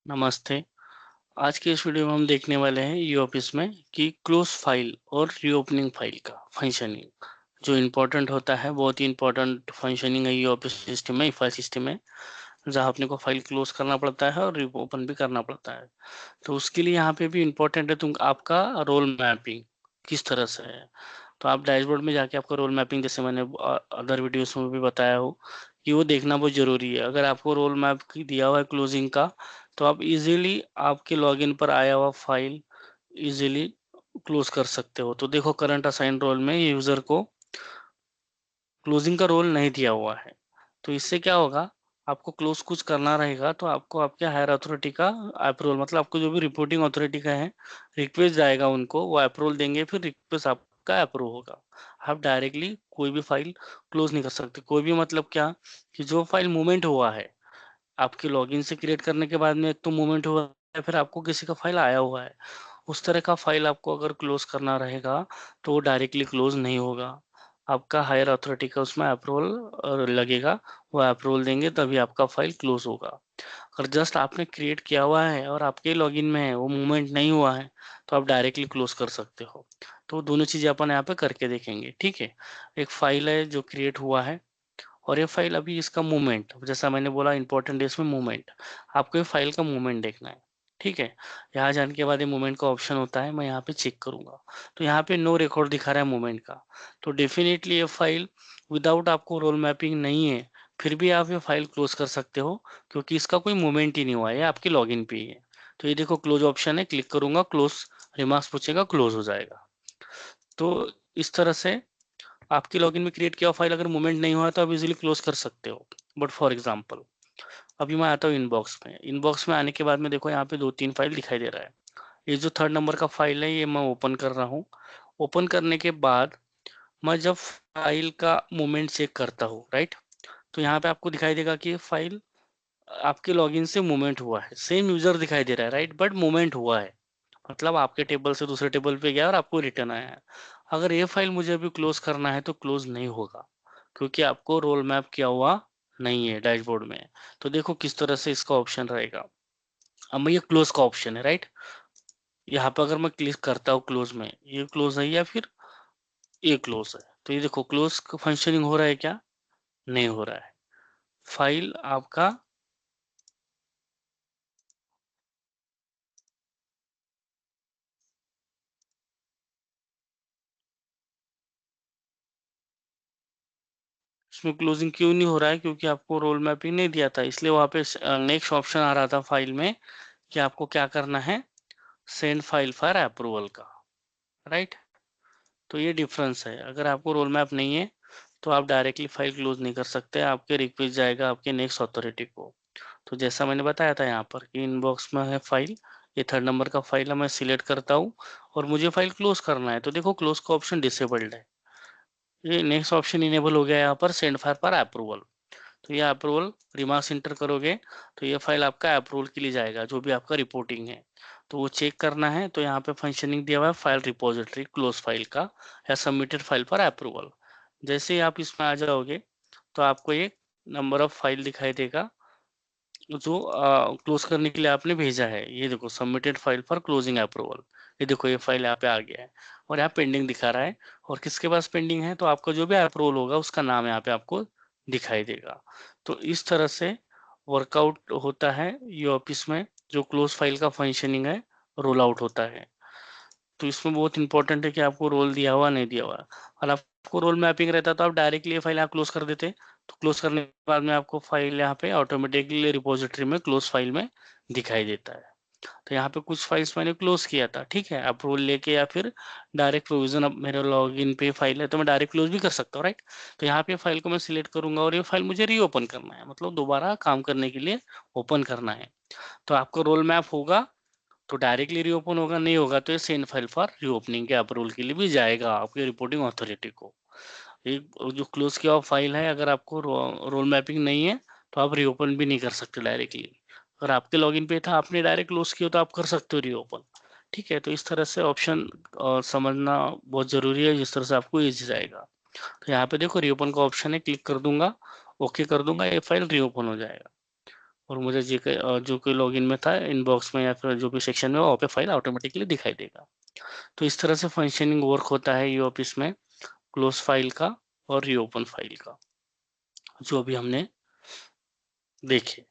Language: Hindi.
नमस्ते। आज के इस वीडियो में हम देखने वाले हैं ई ऑफिस में कि क्लोज फाइल और रीओपनिंग फाइल का फंक्शनिंग जो इम्पोर्टेंट होता है। बहुत ही इम्पोर्टेंट फंक्शनिंग है ई ऑफिस सिस्टम में, फाइल सिस्टम में, जहाँ अपने को फाइल क्लोज करना पड़ता है और रीओपन भी करना पड़ता है। तो उसके लिए यहाँ पे भी इम्पोर्टेंट है तुम आपका रोल मैपिंग किस तरह से है। तो आप डैशबोर्ड में जाके आपका रोल मैपिंग, जैसे मैंने अदर वीडियोस में भी बताया हो, कि वो देखना बहुत जरूरी है। अगर आपको रोल मैप दिया हुआ है क्लोजिंग का, तो आप इजीली आपके लॉगिन पर आया हुआ फाइल इजीली क्लोज कर सकते हो। तो देखो, करंट असाइन रोल में यूजर को क्लोजिंग का रोल नहीं दिया हुआ है, तो इससे क्या होगा, आपको क्लोज कुछ करना रहेगा तो आपको आपके हायर अथॉरिटी का अप्रूवल, मतलब आपको जो भी रिपोर्टिंग अथॉरिटी का है रिक्वेस्ट जाएगा, उनको वो अप्रूवल देंगे, फिर रिक्वेस्ट आपका अप्रूव होगा। आप डायरेक्टली कोई भी फाइल क्लोज नहीं कर सकते। कोई भी मतलब क्या, कि जो फाइल मूवमेंट हुआ है आपके लॉगिन से क्रिएट करने के बाद में, एक तो मूवमेंट हुआ है, फिर आपको किसी का फाइल आया हुआ है, उस तरह का फाइल आपको अगर क्लोज करना रहेगा तो वो डायरेक्टली क्लोज नहीं होगा। आपका हायर अथॉरिटी का उसमें अप्रूवल लगेगा, वो अप्रूवल देंगे तभी आपका फाइल क्लोज होगा। अगर जस्ट आपने क्रिएट किया हुआ है और आपके लॉगिन में है, वो मूवमेंट नहीं हुआ है, तो आप डायरेक्टली क्लोज कर सकते हो। तो दोनों चीजें अपन यहाँ पे करके देखेंगे, ठीक है। एक फाइल है जो क्रिएट हुआ है, और ये फाइल अभी इसका मूवमेंट, जैसा मैंने बोला इंपॉर्टेंट है इसमें मूवमेंट, आपको ये फाइल का मूवमेंट देखना है, ठीक है। यहाँ जाने के बाद ये मूवमेंट का ऑप्शन होता है, मैं यहाँ पे चेक करूंगा, तो यहाँ पे नो रिकॉर्ड दिखा रहा है मूवमेंट का। तो डेफिनेटली ये फाइल विदाउट आपको रोल मैपिंग नहीं है, फिर भी आप ये फाइल क्लोज कर सकते हो, क्योंकि इसका कोई मूवमेंट ही नहीं हुआ है, आपके लॉगिन पे ही है। तो ये देखो क्लोज ऑप्शन है, क्लिक करूंगा, क्लोज रिमार्क्स पूछेगा, क्लोज हो जाएगा। तो इस तरह से आपकी लॉगिन में क्रिएट किया हुआ फाइल अगर मूवमेंट नहीं हुआ तो आप इजीली क्लोज कर सकते हो। बट फॉर एग्जांपल, अभी मैं आता हूँ इनबॉक्स में। इनबॉक्स में आने के बाद में देखो, यहाँ पे 2-3 फाइल दिखाई दे रहा है। ये जो 3rd नंबर का फाइल है, ये मैं ओपन कर रहा हूँ। ओपन करने के बाद मैं जब फाइल का मूवमेंट चेक करता हूँ, राइट, तो यहाँ पे आपको दिखाई देगा कि ये फाइल आपके लॉगिन से मूवमेंट हुआ है, सेम यूजर दिखाई दे रहा है, राइट, बट मूवमेंट हुआ है। मतलब आपके टेबल से दूसरे टेबल पे गया और आपको रिटर्न आया है। अगर ये फाइल मुझे अभी क्लोज करना है तो क्लोज नहीं होगा, क्योंकि आपको रोल मैप किया हुआ नहीं है डैशबोर्ड में। तो देखो किस तरह से इसका ऑप्शन रहेगा। अब ये क्लोज का ऑप्शन है, राइट। यहाँ पे अगर मैं क्लिक करता हूँ क्लोज में, ये क्लोज है या फिर ये क्लोज है, तो ये देखो क्लोज फंक्शनिंग हो रहा है क्या, नहीं हो रहा है। फाइल आपका इसमें क्लोजिंग क्यों नहीं हो रहा है, क्योंकि आपको रोल मैपिंग नहीं दिया था, इसलिए वहां पे नेक्स्ट ऑप्शन आ रहा था फाइल में कि आपको क्या करना है, सेंड फाइल फॉर अप्रूवल का, राइट। तो ये डिफरेंस है। अगर आपको रोल मैप नहीं है तो आप डायरेक्टली फाइल क्लोज नहीं कर सकते, आपके रिक्वेस्ट जाएगा आपके नेक्स्ट अथॉरिटी को। तो जैसा मैंने बताया था यहाँ पर कि इनबॉक्स में है फाइल, ये 3rd नंबर का फाइल है, मैं सिलेक्ट करता हूँ और मुझे फाइल क्लोज करना है, तो देखो क्लोज का ऑप्शन डिसेबल्ड है। ये नेक्स्ट ऑप्शन इनेबल हो गया यहाँ पर, सेंड फाइल फॉर अप्रूवल। तो ये अप्रूवल रिमार्क्स इंटर करोगे तो ये फाइल आपका अप्रूवल के लिए जाएगा, जो भी आपका रिपोर्टिंग है। तो वो चेक करना है, तो यहाँ पे फंक्शनिंग दिया हुआ है फाइल रिपोजिटरी क्लोज फाइल का, या सबमिटेड फाइल फॉर अप्रूवल। जैसे ही आप इसमें आ जाओगे तो आपको एक नंबर ऑफ फाइल दिखाई देगा जो क्लोज करने के लिए आपने भेजा है। ये देखो submitted file for closing approval, ये देखो ये फाइल यहाँ पे आ गया है, और यहाँ पेंडिंग दिखा रहा है। और किसके पास पेंडिंग है, तो आपका जो भी अप्रूवल होगा उसका नाम यहाँ पे आपको दिखाई देगा। तो इस तरह से वर्कआउट होता है ये ऑफिस में, जो क्लोज फाइल का फंक्शनिंग है, रोल आउट होता है। तो इसमें बहुत इंपॉर्टेंट है कि आपको रोल दिया हुआ नहीं दिया हुआ। और आपको रोल मैपिंग रहता तो आप डायरेक्टली ये फाइल आप क्लोज कर देते, तो क्लोज करने के बाद में आपको फाइल यहाँ पे ऑटोमेटिकली रिपोजिटरी में क्लोज फाइल में दिखाई देता है। तो यहाँ पे कुछ फाइल्स मैंने क्लोज किया था, ठीक है, अप्रूवल लेके, या फिर डायरेक्ट प्रोविजन। अब मेरे लॉगिन पे फाइल है तो मैं डायरेक्ट क्लोज भी कर सकता हूँ, राइट। तो यहाँ पे फाइल को मैं सिलेक्ट करूंगा और ये फाइल मुझे रीओपन करना है, मतलब दोबारा काम करने के लिए ओपन करना है। तो आपका रोल मैप होगा तो डायरेक्टली रीओपन होगा, नहीं होगा तो ये सेंड फाइल फॉर रीओपनिंग के अप्रूवल के लिए भी जाएगा आपके रिपोर्टिंग अथॉरिटी को। एक जो क्लोज किया हुआ फाइल है, अगर आपको रोल मैपिंग नहीं है तो आप रीओपन भी नहीं कर सकते डायरेक्टली। अगर आपके लॉगिन पे था, आपने डायरेक्ट क्लोज किया तो आप कर सकते हो रीओपन, ठीक है। तो इस तरह से ऑप्शन समझना बहुत जरूरी है, जिस तरह से आपको इजी जाएगा। तो यहाँ पे देखो रीओपन का ऑप्शन है, क्लिक कर दूंगा, ओके कर दूंगा, ये फाइल रीओपन हो जाएगा। और मुझे जो कोई लॉगिन में था इनबॉक्स में या फिर जो भी सेक्शन में, वहाँ पे फाइल ऑटोमेटिकली दिखाई देगा। तो इस तरह से फंक्शनिंग वर्क होता है ये ऑफिस में, क्लोज फाइल का और रीओपन फाइल का, जो अभी हमने देखे।